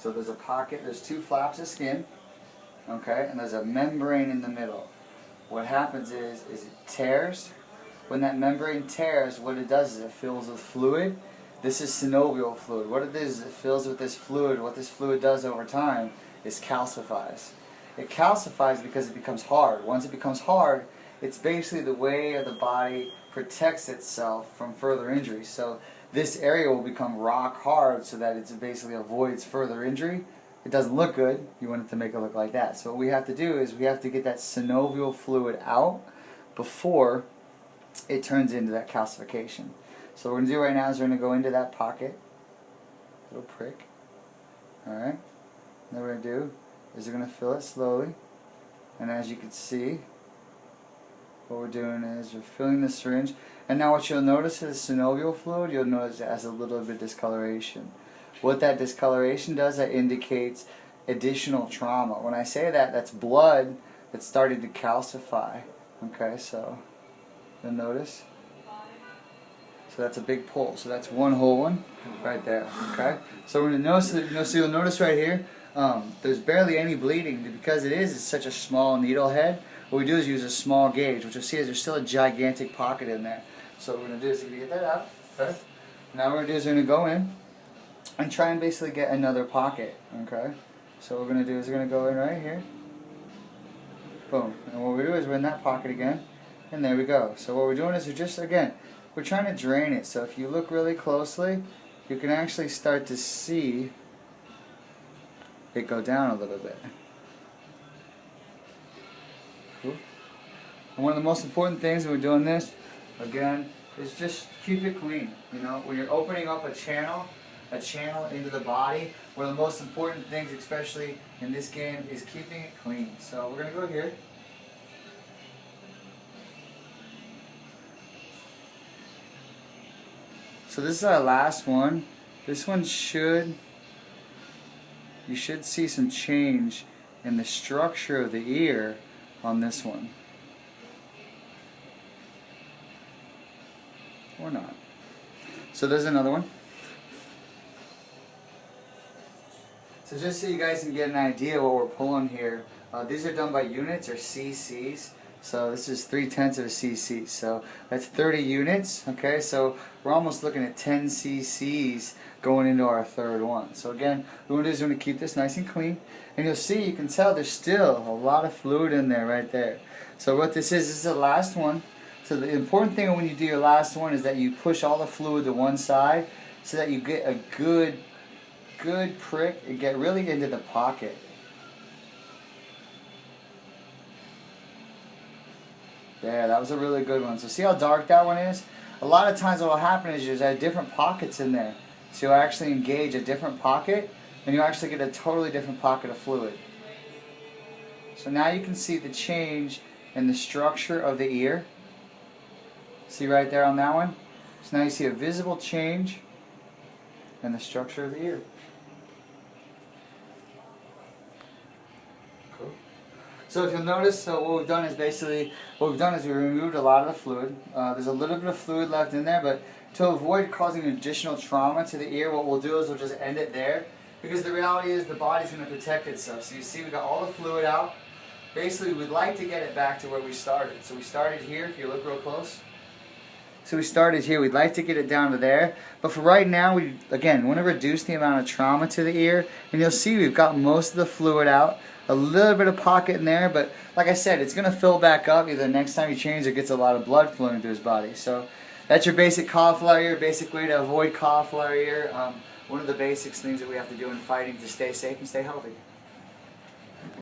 So there's a pocket, there's two flaps of skin, okay, and there's a membrane in the middle. What happens is it tears. When that membrane tears, what it does is it fills with fluid. This is synovial fluid. What it is it fills with this fluid. What this fluid does over time is calcifies. It calcifies because it becomes hard. Once it becomes hard, it's basically the way the body protects itself from further injury. So this area will become rock hard so that it basically avoids further injury. It doesn't look good. You want it to make it look like that. So what we have to do is we have to get that synovial fluid out before it turns into that calcification. So what we're going to do right now is we're going to go into that pocket, little prick, alright, then what we're going to do is we're going to fill it slowly, and as you can see, what we're doing is we're filling the syringe, and now what you'll notice is synovial fluid, you'll notice it has a little bit of discoloration. What that discoloration does, that indicates additional trauma. When I say that, that's blood that's starting to calcify, okay, so you'll notice. So that's a big pull. So that's one whole one right there. Okay. So we're gonna notice. So you'll notice right here, there's barely any bleeding because it's such a small needle head. What we do is use a small gauge. What you'll see is there's still a gigantic pocket in there. So what we're gonna do is get that out. Okay. Now what we're gonna do is we're gonna go in and try and basically get another pocket. Okay. So what we're gonna do is we're gonna go in right here. Boom. And what we do is we're in that pocket again, and there we go. So what we're doing is we're trying to drain it. So if you look really closely, you can actually start to see it go down a little bit. Cool. And one of the most important things when we're doing this, again, is just keep it clean. You know, when you're opening up a channel into the body, one of the most important things, especially in this game, is keeping it clean. So we're going to go here. So this is our last one. This one you should see some change in the structure of the ear on this one. Or not. So there's another one. So just so you guys can get an idea of what we're pulling here, these are done by units or cc's. So this is 3/10 of a cc. So that's 30 units. Okay, so we're almost looking at 10 cc's going into our third one. So again, what we're going to do is we're going to keep this nice and clean. And you'll see, you can tell there's still a lot of fluid in there right there. So what this is the last one. So the important thing when you do your last one is that you push all the fluid to one side so that you get a good prick and get really into the pocket. There, that was a really good one. So see how dark that one is? A lot of times what will happen is there's different pockets in there. So you'll actually engage a different pocket and you'll actually get a totally different pocket of fluid. So now you can see the change in the structure of the ear. See right there on that one? So now you see a visible change in the structure of the ear. Cool. So if you'll notice, so what we've done is we removed a lot of the fluid. There's a little bit of fluid left in there, but to avoid causing additional trauma to the ear, what we'll do is we'll just end it there, because the reality is the body's going to protect itself. So you see we got all the fluid out. Basically we'd like to get it back to where we started. So we started here, if you look real close. So we started here, we'd like to get it down to there, but for right now, we want to reduce the amount of trauma to the ear, and you'll see we've got most of the fluid out, a little bit of pocket in there, but like I said, it's going to fill back up either next time you change it gets a lot of blood flowing through his body. So that's your basic cauliflower ear, basic way to avoid cauliflower ear, one of the basic things that we have to do in fighting to stay safe and stay healthy.